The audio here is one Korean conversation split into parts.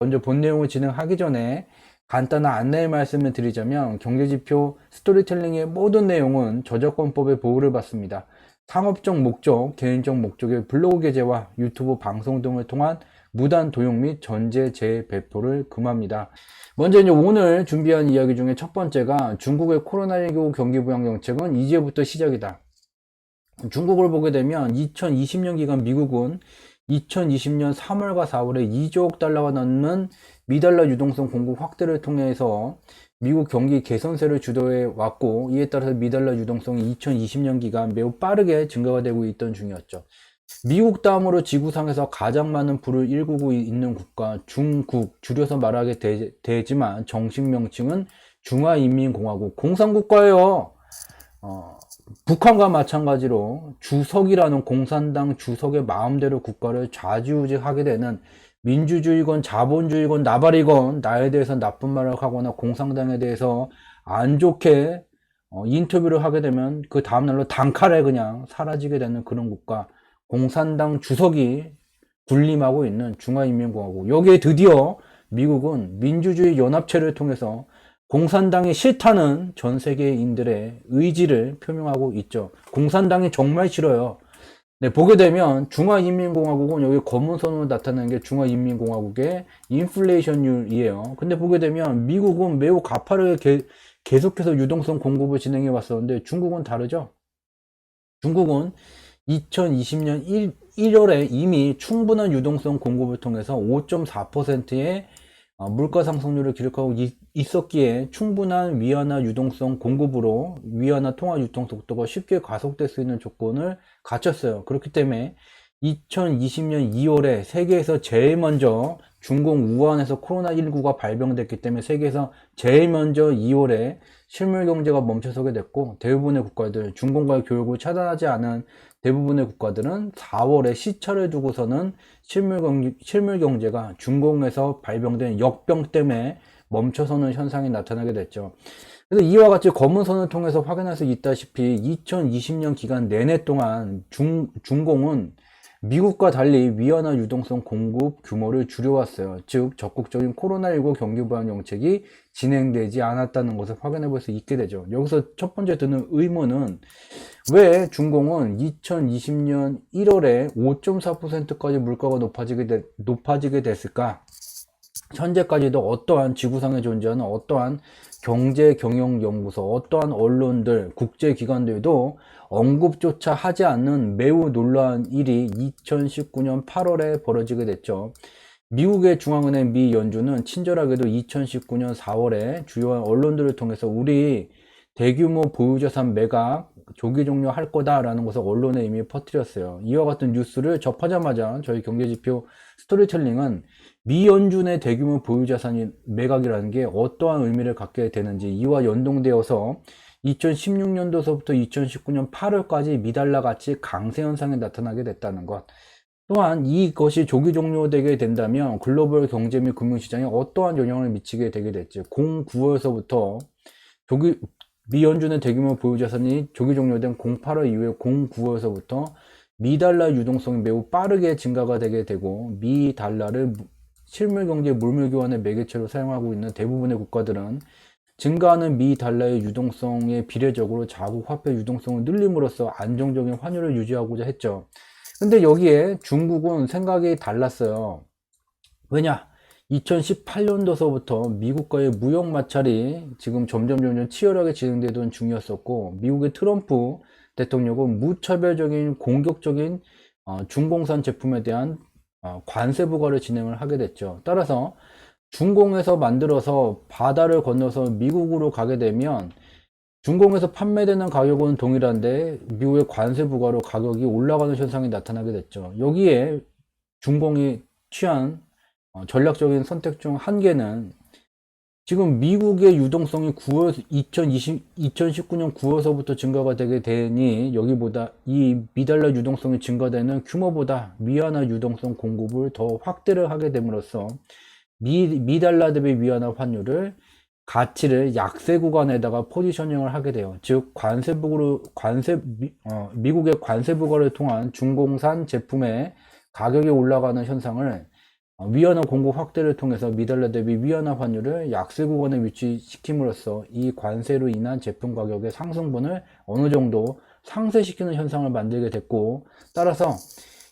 먼저 본 내용을 진행하기 전에 간단한 안내 말씀을 드리자면 경제지표 스토리텔링의 모든 내용은 저작권법의 보호를 받습니다. 상업적 목적, 개인적 목적의 블로그 게재와 유튜브 방송 등을 통한 무단 도용 및 전제 재배포를 금합니다. 먼저 이제 오늘 준비한 이야기 중에 첫 번째가 중국의 코로나19 경기 부양 정책은 이제부터 시작이다. 중국을 보게 되면 2020년 기간 미국은 2020년 3월과 4월에 2조억 달러가 넘는 미달러 유동성 공급 확대를 통해서 미국 경기 개선세를 주도해 왔고, 이에 따라서 미달러 유동성이 2020년 기간 매우 빠르게 증가가 되고 있던 중이었죠. 미국 다음으로 지구상에서 가장 많은 불을 일구고 있는 국가 중국, 줄여서 말하게 되지만 정식 명칭은 중화인민공화국 공산국가예요. 북한과 마찬가지로 주석이라는 공산당 주석의 마음대로 국가를 좌지우지하게 되는, 민주주의건 자본주의건 나발이건 나에 대해서 나쁜 말을 하거나 공산당에 대해서 안 좋게 인터뷰를 하게 되면 그 다음날로 단칼에 그냥 사라지게 되는 그런 국가, 공산당 주석이 군림하고 있는 중화인민공화국. 여기에 드디어 미국은 민주주의 연합체를 통해서 공산당이 싫다는 전 세계인들의 의지를 표명하고 있죠. 공산당이 정말 싫어요. 네, 보게 되면 중화인민공화국은 여기 검은 선으로 나타나는 게 중화인민공화국의 인플레이션율이에요. 근데 보게 되면 미국은 매우 가파르게 계속해서 유동성 공급을 진행해 왔었는데 중국은 다르죠. 중국은 2020년 1월에 이미 충분한 유동성 공급을 통해서 5.4%의 물가 상승률을 기록하고 있었기에 충분한 위안화 유동성 공급으로 위안화 통화 유통 속도가 쉽게 가속될 수 있는 조건을 갖췄어요. 그렇기 때문에 2020년 2월에 세계에서 제일 먼저 중국 우한에서 코로나19가 발병됐기 때문에 세계에서 제일 먼저 2월에 실물 경제가 멈춰서게 됐고, 대부분의 국가들, 중공과의 교육을 차단하지 않은 대부분의 국가들은 4월에 시차를 두고서는 실물 경제가 중공에서 발병된 역병 때문에 멈춰서는 현상이 나타나게 됐죠. 그래서 이와 같이 검은 선을 통해서 확인할 수 있다시피 2020년 기간 내내 동안 중공은 미국과 달리 위안화 유동성 공급 규모를 줄여왔어요. 즉 적극적인 코로나19 경기 부양 정책이 진행되지 않았다는 것을 확인해 볼 수 있게 되죠. 여기서 첫 번째 드는 의문은, 왜 중공은 2020년 1월에 5.4%까지 물가가 높아지게 됐을까? 현재까지도 어떠한 지구상에 존재하는 어떠한 경제경영연구소, 어떠한 언론들, 국제기관들도 언급조차 하지 않는 매우 놀라운 일이 2019년 8월에 벌어지게 됐죠. 미국의 중앙은행 미 연준은 친절하게도 2019년 4월에 주요한 언론들을 통해서 우리 대규모 보유자산 매각 조기 종료할 거다라는 것을 언론에 이미 퍼뜨렸어요. 이와 같은 뉴스를 접하자마자 저희 경제지표 스토리텔링은 미 연준의 대규모 보유자산 매각이라는 게 어떠한 의미를 갖게 되는지, 이와 연동되어서 2016년도서부터 2019년 8월까지 미달러 가치 강세 현상이 나타나게 됐다는 것, 또한 이것이 조기 종료되게 된다면 글로벌 경제 및 금융시장에 어떠한 영향을 미치게 되게 됐지. 09월서부터 미 연준의 대규모 보유자산이 조기 종료된 08월 이후에 09월서부터 미달러 유동성이 매우 빠르게 증가가 되게 되고, 미 달러를 실물경제 물물교환의 매개체로 사용하고 있는 대부분의 국가들은 증가하는 미 달러의 유동성에 비례적으로 자국 화폐 유동성을 늘림으로써 안정적인 환율을 유지하고자 했죠. 근데 여기에 중국은 생각이 달랐어요. 왜냐? 2018년도서부터 미국과의 무역 마찰이 지금 점점 치열하게 진행되던 중이었었고, 미국의 트럼프 대통령은 무차별적인 공격적인 중공산 제품에 대한 관세 부과를 진행을 하게 됐죠. 따라서 중공에서 만들어서 바다를 건너서 미국으로 가게 되면 중공에서 판매되는 가격은 동일한데 미국의 관세 부과로 가격이 올라가는 현상이 나타나게 됐죠. 여기에 중공이 취한 전략적인 선택 중 한 개는, 지금 미국의 유동성이 2019년 9월서부터 증가가 되게 되니 여기보다 이 미달러 유동성이 증가되는 규모보다 위안화 유동성 공급을 더 확대를 하게 됨으로써 미달러 대비 위안화 환율을 가치를 약세 구간에다가 포지셔닝을 하게 돼요. 즉 미국의 관세 부과를 통한 중공산 제품의 가격이 올라가는 현상을 위안화 공급 확대를 통해서 미달러 대비 위안화 환율을 약세 구간에 위치시킴으로써 이 관세로 인한 제품 가격의 상승분을 어느 정도 상쇄시키는 현상을 만들게 됐고, 따라서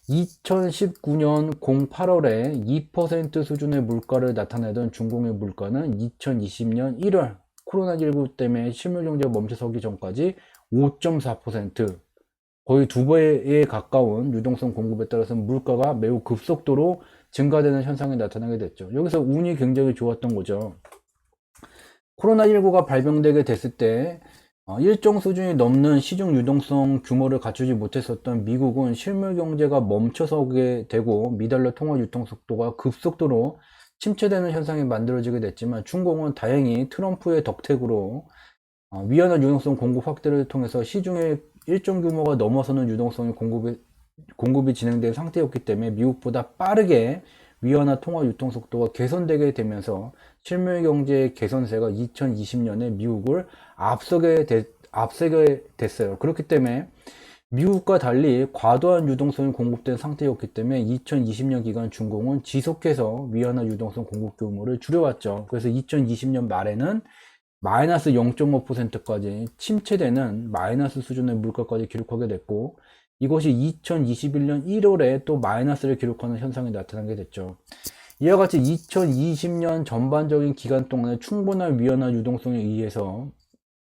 2019년 08월에 2% 수준의 물가를 나타내던 중공의 물가는 2020년 1월 코로나19 때문에 실물경제가 멈춰서기 전까지 5.4%, 거의 2배에 가까운 유동성 공급에 따라서 물가가 매우 급속도로 증가되는 현상이 나타나게 됐죠. 여기서 운이 굉장히 좋았던 거죠. 코로나19가 발병되게 됐을 때 일정 수준이 넘는 시중 유동성 규모를 갖추지 못했었던 미국은 실물 경제가 멈춰서게 되고 미달러 통화 유통 속도가 급속도로 침체되는 현상이 만들어지게 됐지만, 중공은 다행히 트럼프의 덕택으로 위안화 유동성 공급 확대를 통해서 시중의 일정 규모가 넘어서는 유동성의 공급이 진행된 상태였기 때문에 미국보다 빠르게 위안화 통화 유통 속도가 개선되게 되면서 실물 경제의 개선세가 2020년에 미국을 앞서게 됐어요. 그렇기 때문에 미국과 달리 과도한 유동성이 공급된 상태였기 때문에 2020년 기간 중공은 지속해서 위안화 유동성 공급 규모를 줄여왔죠. 그래서 2020년 말에는 마이너스 0.5%까지 침체되는 마이너스 수준의 물가까지 기록하게 됐고, 이것이 2021년 1월에 또 마이너스를 기록하는 현상이 나타나게 됐죠. 이와 같이 2020년 전반적인 기간 동안에 충분한 위안화 유동성에 의해서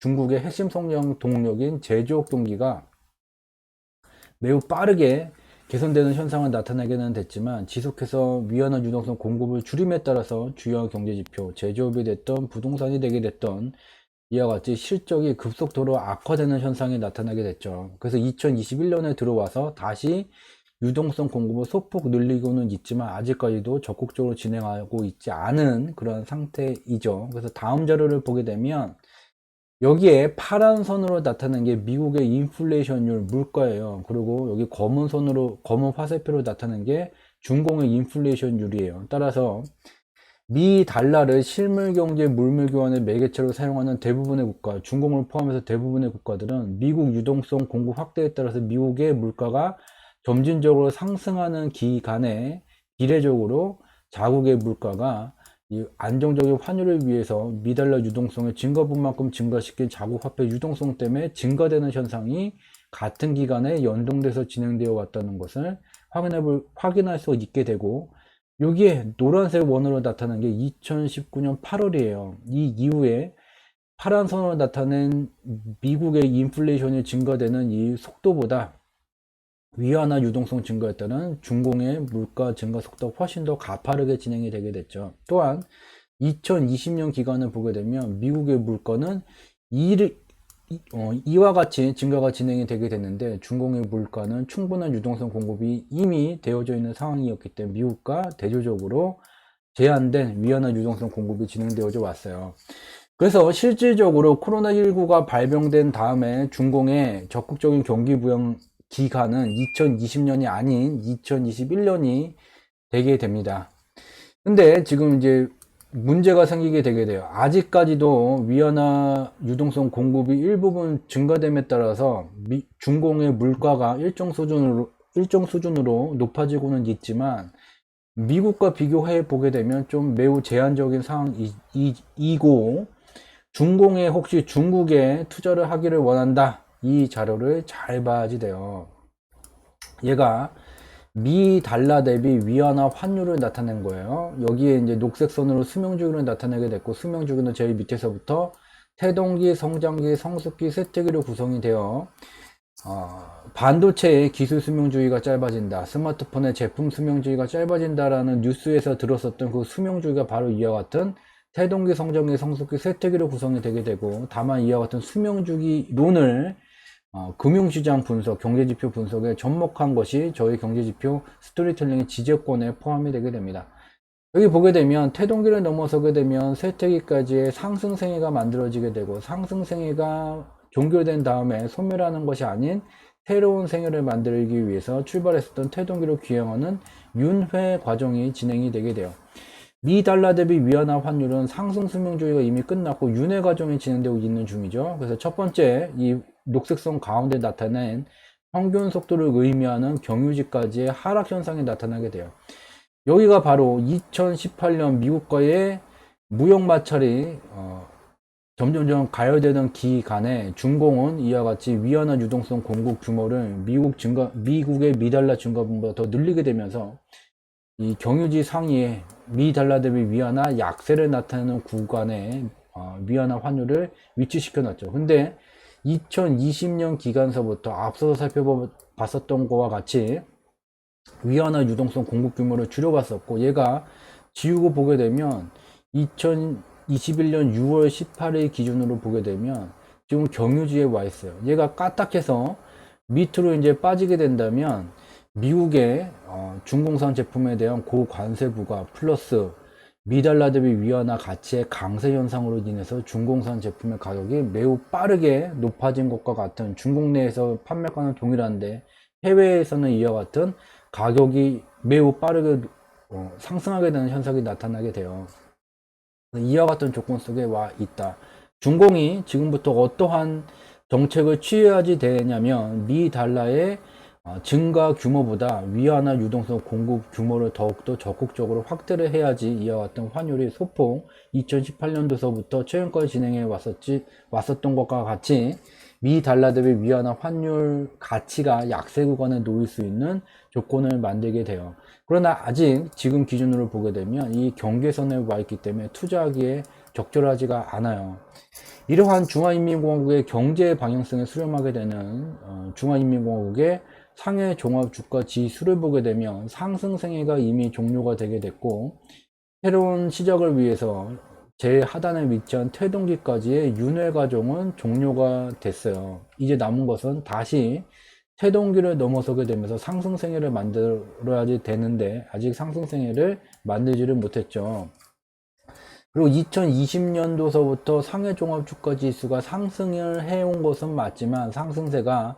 중국의 핵심 성장 동력인 제조업 경기가 매우 빠르게 개선되는 현상을 나타나게는 됐지만, 지속해서 위안화 유동성 공급을 줄임에 따라서 주요 경제지표, 제조업이 됐던 부동산이 되게 됐던 이와 같이 실적이 급속도로 악화되는 현상이 나타나게 됐죠. 그래서 2021년에 들어와서 다시 유동성 공급을 소폭 늘리고는 있지만 아직까지도 적극적으로 진행하고 있지 않은 그런 상태이죠. 그래서 다음 자료를 보게 되면 여기에 파란 선으로 나타난 게 미국의 인플레이션율 물가예요. 그리고 여기 검은 화살표로 나타난 게 중공의 인플레이션율이에요. 따라서 미 달러를 실물 경제 물물 교환의 매개체로 사용하는 대부분의 국가, 중공을 포함해서 대부분의 국가들은 미국 유동성 공급 확대에 따라서 미국의 물가가 점진적으로 상승하는 기간에 비례적으로 자국의 물가가 이 안정적인 환율을 위해서 미달러 유동성의 증가분만큼 증가시킨 자국 화폐 유동성 때문에 증가되는 현상이 같은 기간에 연동돼서 진행되어 왔다는 것을 확인할 수 있게 되고, 여기에 노란색 원으로 나타난 게 2019년 8월이에요. 이 이후에 파란 선으로 나타낸 미국의 인플레이션이 증가되는 이 속도보다 위안화 유동성 증가에 따른 중공의 물가 증가 속도가 훨씬 더 가파르게 진행이 되게 됐죠. 또한 2020년 기간을 보게 되면 미국의 물가는 이와 같이 증가가 진행이 되게 됐는데, 중공의 물가는 충분한 유동성 공급이 이미 되어져 있는 상황이었기 때문에 미국과 대조적으로 제한된 위안화 유동성 공급이 진행되어져 왔어요. 그래서 실질적으로 코로나19가 발병된 다음에 중공의 적극적인 경기 부양 기간은 2020년이 아닌 2021년이 되게 됩니다. 근데 지금 이제 문제가 생기게 되게 돼요. 아직까지도 위안화 유동성 공급이 일부분 증가됨에 따라서 중공의 물가가 일정 수준으로 높아지고는 있지만, 미국과 비교해 보게 되면 좀 매우 제한적인 상황이고, 중공에 혹시 중국에 투자를 하기를 원한다, 이 자료를 잘 봐야지 돼요. 얘가 미 달러 대비 위안화 환율을 나타낸 거예요. 여기에 이제 녹색 선으로 수명주기를 나타내게 됐고, 수명주기는 제일 밑에서부터 태동기, 성장기, 성숙기, 쇠퇴기로 구성이 되어 반도체의 기술 수명주기가 짧아진다, 스마트폰의 제품 수명주기가 짧아진다라는 뉴스에서 들었었던 그 수명주기가 바로 이와 같은 태동기, 성장기, 성숙기, 쇠퇴기로 구성이 되게 되고, 다만 이와 같은 수명주기론을 금융시장 분석, 경제지표 분석에 접목한 것이 저희 경제지표 스토리텔링의 지적권에 포함이 되게 됩니다. 여기 보게 되면 태동기를 넘어서게 되면 쇠퇴기까지의 상승생애가 만들어지게 되고, 상승생애가 종결된 다음에 소멸하는 것이 아닌 새로운 생애를 만들기 위해서 출발했었던 태동기로 귀향하는 윤회 과정이 진행이 되게 돼요. 미 달러 대비 위안화 환율은 상승 수명주기가 이미 끝났고 윤회 과정이 진행되고 있는 중이죠. 그래서 첫 번째, 이 녹색선 가운데 나타낸 평균 속도를 의미하는 경유지까지의 하락 현상이 나타나게 돼요. 여기가 바로 2018년 미국과의 무역 마찰이 점점점 가열되던 기간에 중공은 이와 같이 위안화 유동성 공급 규모를 미국의 미달러 증가분보다 더 늘리게 되면서 이 경유지 상위에 미달러 대비 위안화 약세를 나타내는 구간에 위안화 환율을 위치시켜 놨죠. 근데 2020년 기간서부터 앞서서 살펴봤었던 것과 같이 위안화 유동성 공급 규모를 줄여봤었고, 얘가 지우고 보게 되면 2021년 6월 18일 기준으로 보게 되면 지금 경유지에 와 있어요. 얘가 까딱해서 밑으로 이제 빠지게 된다면 미국의 중공산 제품에 대한 고관세 부과 플러스 미달러 대비 위안화 가치의 강세 현상으로 인해서 중공산 제품의 가격이 매우 빠르게 높아진 것과 같은, 중국 내에서 판매가는 동일한데 해외에서는 이와 같은 가격이 매우 빠르게 상승하게 되는 현상이 나타나게 돼요. 이와 같은 조건 속에 와 있다. 중공이 지금부터 어떠한 정책을 취해야지 되냐면 미 달러의 증가 규모보다 위안화 유동성 공급 규모를 더욱더 적극적으로 확대를 해야지 이와 같은 환율이 소폭 2018년도서부터 최근까지 진행해 왔었던 것과 같이 미 달러 대비 위안화 환율 가치가 약세 구간에 놓일 수 있는 조건을 만들게 돼요. 그러나 아직 지금 기준으로 보게 되면 이 경계선에 와 있기 때문에 투자하기에 적절하지가 않아요. 이러한 중화인민공화국의 경제 방향성에 수렴하게 되는 중화인민공화국의 상해 종합주가 지수를 보게 되면 상승세가 이미 종료가 되게 됐고, 새로운 시작을 위해서 제하단에 위치한 태동기까지의 윤회 과정은 종료가 됐어요. 이제 남은 것은 다시 태동기를 넘어서게 되면서 상승세를 만들어야지 되는데 아직 상승세를 만들지를 못했죠. 그리고 2020년도서부터 상해종합주가지수가 상승을 해온 것은 맞지만 상승세가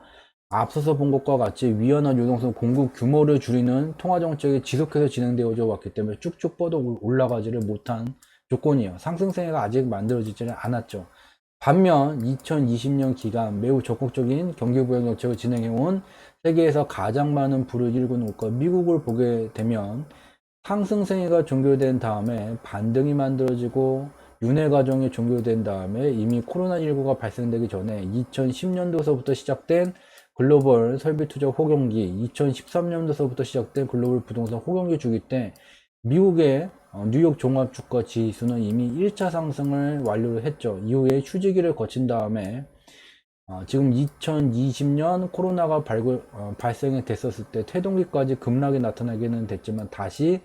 앞서서 본 것과 같이 위안화 유동성 공급 규모를 줄이는 통화정책이 지속해서 진행되어져 왔기 때문에 쭉쭉 뻗어 올라가지를 못한 조건이에요. 상승세가 아직 만들어지지는 않았죠. 반면 2020년 기간 매우 적극적인 경기부양 정책을 진행해온 세계에서 가장 많은 부를 일구는 국가 미국을 보게 되면 상승세가 종결된 다음에 반등이 만들어지고 윤회 과정이 종결된 다음에 이미 코로나19가 발생되기 전에 2010년도서부터 시작된 글로벌 설비 투자 호경기, 2013년도서부터 시작된 글로벌 부동산 호경기 주기 때 미국의 뉴욕 종합주가 지수는 이미 1차 상승을 완료를 했죠. 이후에 휴지기를 거친 다음에 지금 2020년 코로나가 발생이 됐었을 때 태동기까지 급락이 나타나기는 됐지만 다시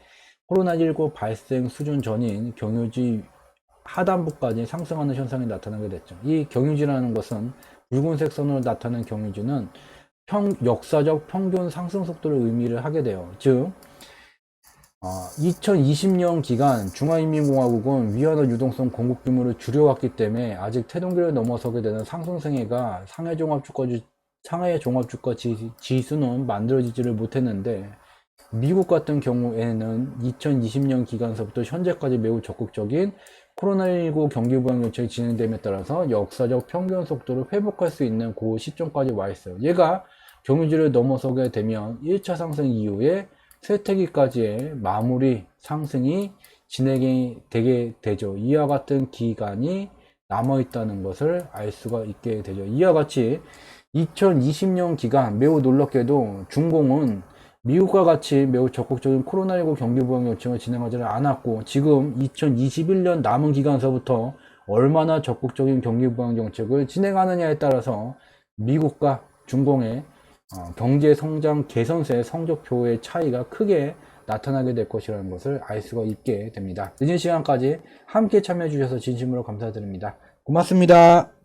코로나19 발생 수준 전인 경유지 하단부까지 상승하는 현상이 나타나게 됐죠. 이 경유지라는 것은 붉은색 선으로 나타나는 경유지는 역사적 평균 상승 속도를 의미를 하게 돼요. 즉 2020년 기간 중화인민공화국은 위안화 유동성 공급 규모를 줄여왔기 때문에 아직 태동기를 넘어서게 되는 상승세가 상해 종합주가 지수는 만들어지지를 못했는데, 미국 같은 경우에는 2020년 기간서부터 현재까지 매우 적극적인 코로나19 경기부양 정책이 진행됨에 따라서 역사적 평균 속도를 회복할 수 있는 그 시점까지 와 있어요. 얘가 경유지를 넘어서게 되면 1차 상승 이후에 쇠퇴기까지의 마무리 상승이 진행이 되게 되죠. 이와 같은 기간이 남아있다는 것을 알 수가 있게 되죠. 이와 같이 2020년 기간 매우 놀랍게도 중공은 미국과 같이 매우 적극적인 코로나19 경기부양 정책을 진행하지는 않았고, 지금 2021년 남은 기간서부터 얼마나 적극적인 경기부양 정책을 진행하느냐에 따라서 미국과 중공의 경제성장 개선세 성적표의 차이가 크게 나타나게 될 것이라는 것을 알 수가 있게 됩니다. 늦은 시간까지 함께 참여해 주셔서 진심으로 감사드립니다. 고맙습니다.